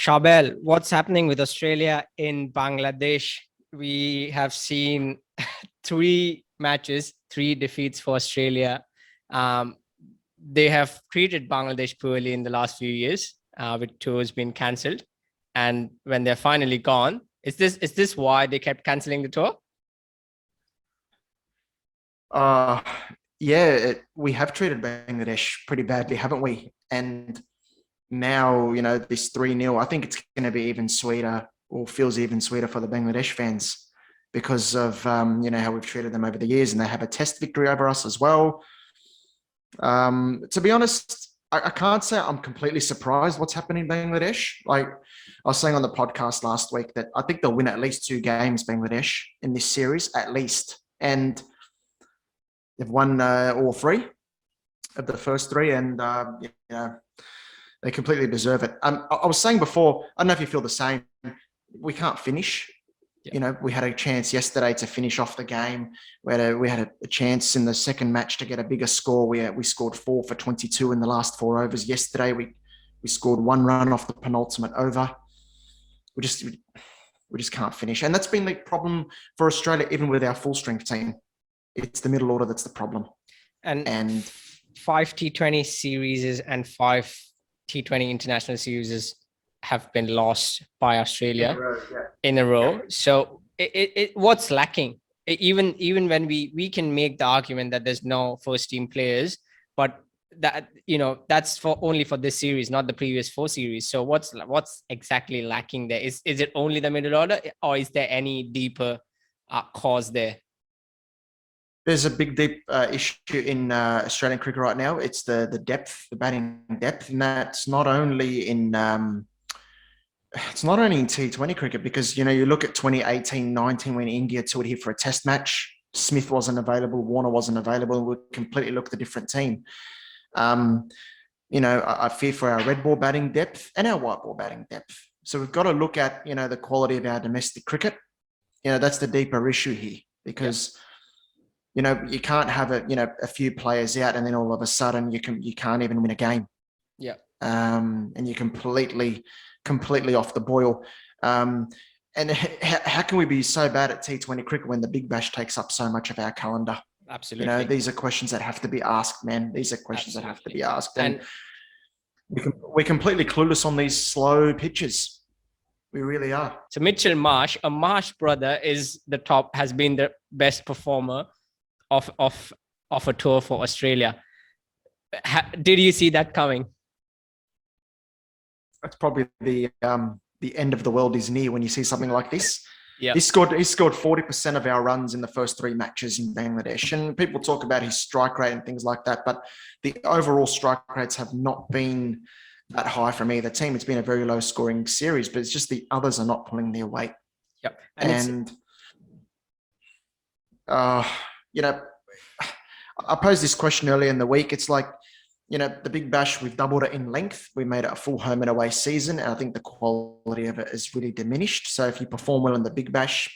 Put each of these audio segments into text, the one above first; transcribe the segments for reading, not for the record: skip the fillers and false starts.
Charbel, what's happening with Australia in Bangladesh? We have seen three matches, three defeats for Australia. Um, they have treated Bangladesh poorly in the last few years, with tours being cancelled. And when they're finally gone, is this why they kept cancelling the tour? Uh, yeah, we have treated Bangladesh pretty badly, haven't we? And now, this 3-0, I think it's going to be even sweeter or feels even sweeter for the Bangladesh fans because of, how we've treated them over the years, and they have a test victory over us as well. To be honest, I can't say I'm completely surprised what's happening in Bangladesh. Like I was saying on the podcast last week that I think they'll win at least 2 games, Bangladesh, in this series, at least. And they've won all three of the first three, and they completely deserve it. I was saying before, I don't know if you feel the same. We can't finish. Yeah. We had a chance yesterday to finish off the game. We had a chance in the second match to get a bigger score. We scored 4 for 22 in the last 4 overs. Yesterday, we scored 1 run off the penultimate over. We just can't finish, and that's been the problem for Australia, even with our full strength team. It's the middle order that's the problem. And 5 T20 series and 5 T20 international series have been lost by Australia in a row. So what's lacking? Even when we can make the argument that there's no first team players, but that's only for this series, not the previous 4 series. So what's exactly lacking there? Is it only the middle order, or is there any deeper cause there? There's a big, deep issue in Australian cricket right now. It's the depth, the batting depth, and that's not only in T20 cricket, because you look at 2018-19 when India toured here for a test match. Smith wasn't available, Warner wasn't available, and we completely looked a different team. I fear for our red ball batting depth and our white ball batting depth. So we've got to look at the quality of our domestic cricket. That's the deeper issue here, because you can't have a few players out and then all of a sudden you can't even win a game. Yeah. And you're completely off the boil. And how can we be so bad at T20 cricket when the Big Bash takes up so much of our calendar? Absolutely. These are questions that have to be asked, man. These are questions that have to be asked. And we're completely clueless on these slow pitches. We really are. So Mitchell Marsh, a Marsh brother, has been the best performer of a tour for Australia. Did you see that coming? That's probably the end of the world is near when you see something like this. Yeah. He scored 40% of our runs in the first 3 matches in Bangladesh. And people talk about his strike rate and things like that, but the overall strike rates have not been that high from either team. It's been a very low scoring series, but it's just the others are not pulling their weight. Yep. And I posed this question earlier in the week. It's like, the Big Bash, we've doubled it in length. We made it a full home and away season, and I think the quality of it is really diminished. So if you perform well in the Big Bash,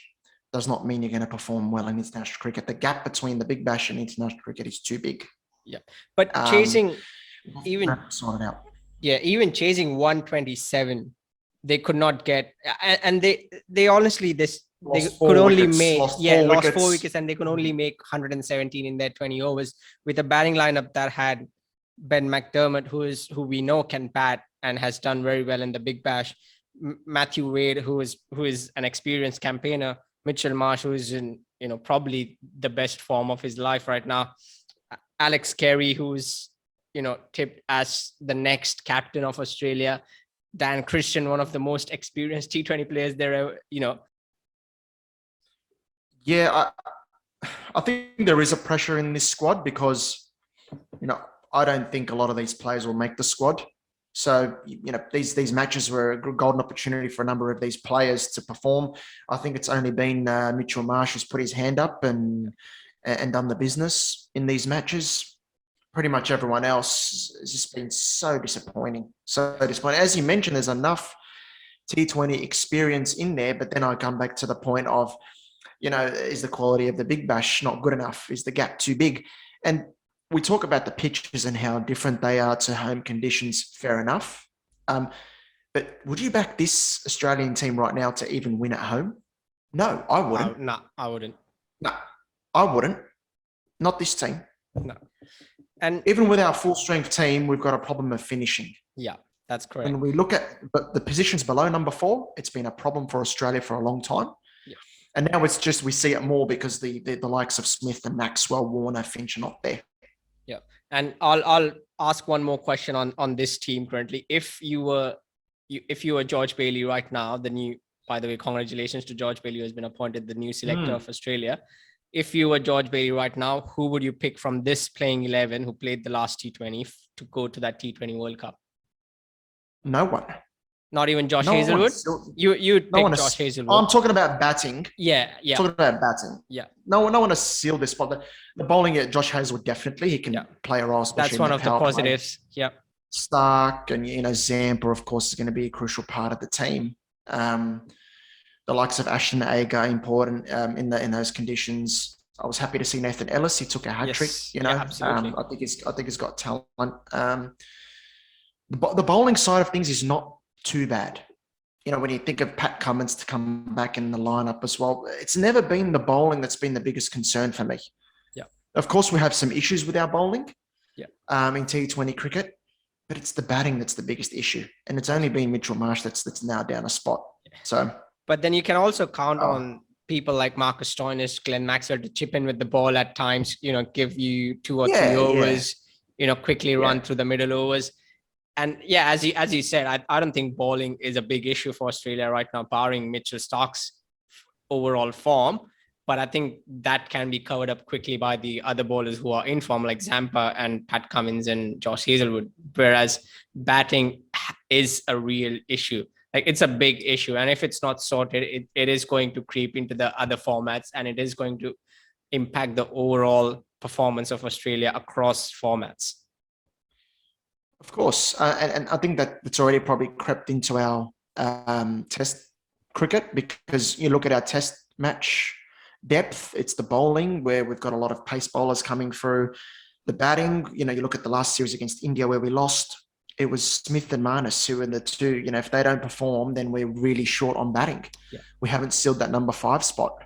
does not mean you're going to perform well in international cricket. The gap between the Big Bash and international cricket is too big. Yeah, but chasing even sorted out. Yeah, even chasing 127, they could not get, and they honestly they could only make lost 4 wickets, and they could only make 117 in their 20 overs with a batting lineup that had Ben McDermott, who we know can bat and has done very well in the Big Bash, Matthew Wade, who is an experienced campaigner, Mitchell Marsh, who is in probably the best form of his life right now, Alex Carey, who's tipped as the next captain of Australia, Dan Christian, one of the most experienced T20 players there ever. Yeah, I think there is a pressure in this squad because I don't think a lot of these players will make the squad. So, these matches were a golden opportunity for a number of these players to perform. I think it's only been Mitchell Marsh who's put his hand up and done the business in these matches. Pretty much everyone else has just been so disappointing. So disappointing. As you mentioned, there's enough T20 experience in there, but then I come back to the point of, is the quality of the Big Bash not good enough? Is the gap too big? And we talk about the pitches and how different they are to home conditions. Fair enough. But would you back this Australian team right now to even win at home? No, I wouldn't. No, I wouldn't. No, I wouldn't. Not this team. No. And even with our full strength team, we've got a problem of finishing. Yeah, that's correct. When we look at the positions below number 4, it's been a problem for Australia for a long time. Yeah. And now it's just, we see it more because the likes of Smith and Maxwell, Warner, Finch are not there. Yeah. And I'll ask one more question on this team currently. If you were George Bailey right now, by the way, congratulations to George Bailey, who has been appointed the new selector of Australia. If you were George Bailey right now, who would you pick from this playing 11 who played the last T20 to go to that T20 World Cup? No one. Not even Josh Hazlewood? You'd pick Josh Hazlewood. I'm talking about batting. Yeah. Talking about batting. Yeah. No one has sealed this spot. The bowling at Josh Hazlewood, definitely. He can play a role. That's one of the positives. Yeah. Stark and, Zampa, of course, is going to be a crucial part of the team. The likes of Ashton Agar important in those conditions. I was happy to see Nathan Ellis. He took a hat trick. Absolutely. I think he's got talent. The bowling side of things is not too bad. When you think of Pat Cummins to come back in the lineup as well, it's never been the bowling that's been the biggest concern for me. Yeah. Of course, we have some issues with our bowling. Yeah. In T20 cricket, but it's the batting that's the biggest issue, and it's only been Mitchell Marsh that's now down a spot. So. But then you can also count on people like Marcus Stoinis, Glenn Maxwell to chip in with the ball at times, give you 2 or 3 overs, quickly run through the middle overs. And as you said, I don't think bowling is a big issue for Australia right now, barring Mitchell Stark's overall form. But I think that can be covered up quickly by the other bowlers who are in form, like Zampa and Pat Cummins and Josh Hazlewood, whereas batting is a real issue. Like, it's a big issue. And if it's not sorted, it is going to creep into the other formats, and it is going to impact the overall performance of Australia across formats. Of course. And I think that it's already probably crept into our test cricket, because you look at our test match depth, it's the bowling where we've got a lot of pace bowlers coming through. The batting, you look at the last series against India where we lost, it was Smith and Marsh who are the two, if they don't perform, then we're really short on batting. Yeah. We haven't sealed that number 5 spot.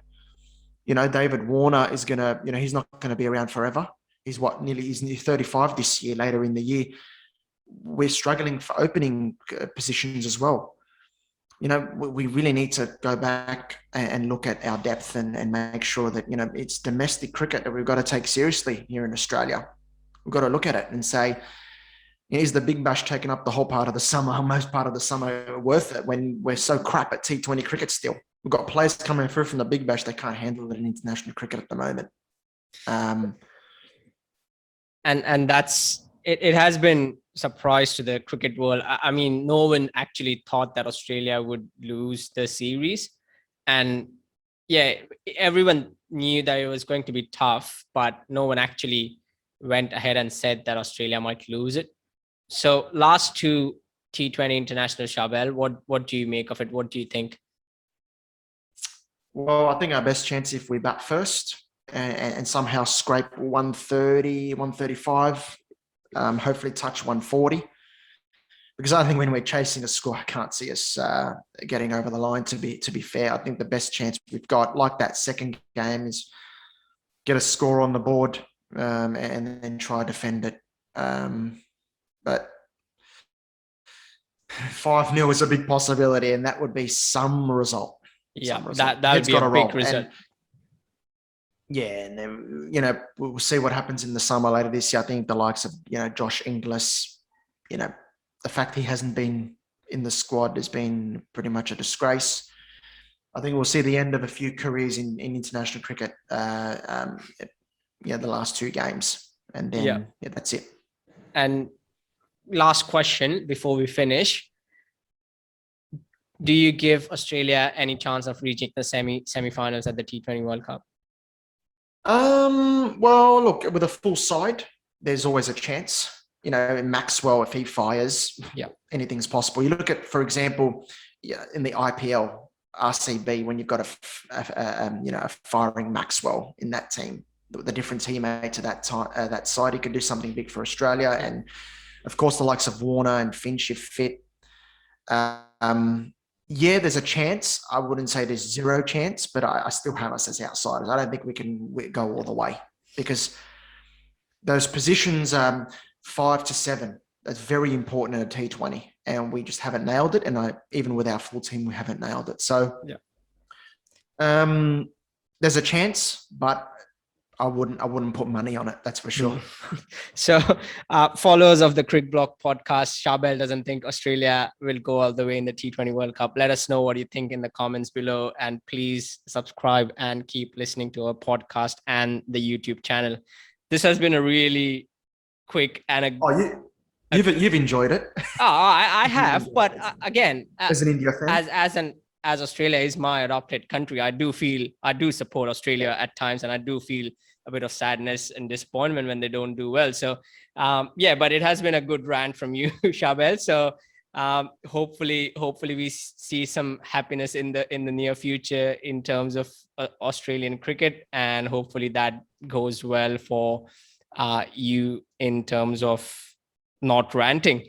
David Warner is going to, he's not going to be around forever. He's nearly 35 this year, later in the year. We're struggling for opening positions as well. We really need to go back and look at our depth and make sure that, it's domestic cricket that we've got to take seriously here in Australia. We've got to look at it and say, is the Big Bash taking up the whole part of the summer, most part of the summer, worth it when we're so crap at T20 cricket still? We've got players coming through from the Big Bash. They can't handle it in international cricket at the moment. And that's, it has been surprise to the cricket world. I mean, no one actually thought that Australia would lose the series. And everyone knew that it was going to be tough, but no one actually went ahead and said that Australia might lose it. So last 2 T20 international, Charbel, what do you make of it? What do you think? Well, I think our best chance if we bat first and somehow scrape 130, 135, hopefully touch 140. Because I think when we're chasing a score, I can't see us getting over the line, to be fair. I think the best chance we've got, like that second game, is get a score on the board and then try to defend it. But 5-0 is a big possibility, and that would be some result. Yeah, that would be a big result. And then, we'll see what happens in the summer later this year. I think the likes of, Josh Inglis, the fact he hasn't been in the squad has been pretty much a disgrace. I think we'll see the end of a few careers in international cricket, the last 2 games. And then, that's it. And last question before we finish. Do you give Australia any chance of reaching the semi-finals at the T20 World Cup? Well, look, with a full side, there's always a chance. Maxwell, if he fires, anything's possible. You look at, for example, in the IPL, RCB, when you've got a firing Maxwell in that team, the difference he made to that side, he could do something big for Australia. And of course, the likes of Warner and Finch, if fit. Yeah, there's a chance. I wouldn't say there's zero chance, but I still have us as outsiders. I don't think we can go all the way because those positions, 5 to 7, that's very important in a T20, and we just haven't nailed it. And even with our full team, we haven't nailed it. So, there's a chance, but I wouldn't put money on it. That's for sure. So, followers of the CricBlog podcast, Charbel doesn't think Australia will go all the way in the T20 World Cup. Let us know what you think in the comments below, and please subscribe and keep listening to our podcast and the YouTube channel. This has been a really quick and you've enjoyed it. I have, but again, as an India fan, as Australia is my adopted country, I do support Australia at times, and I do feel a bit of sadness and disappointment when they don't do well. So, but it has been a good rant from you, Charbel. So, hopefully we see some happiness in the near future in terms of Australian cricket, and hopefully that goes well for you in terms of not ranting.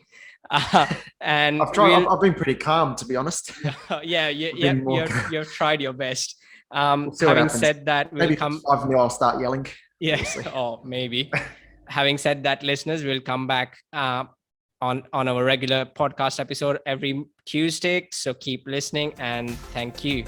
And I've been pretty calm, to be honest. You've tried your best. Having said that, maybe 5-0 I'll start yelling. Yes, or maybe. Having said that, listeners, we'll come back on our regular podcast episode every Tuesday. So keep listening, and thank you.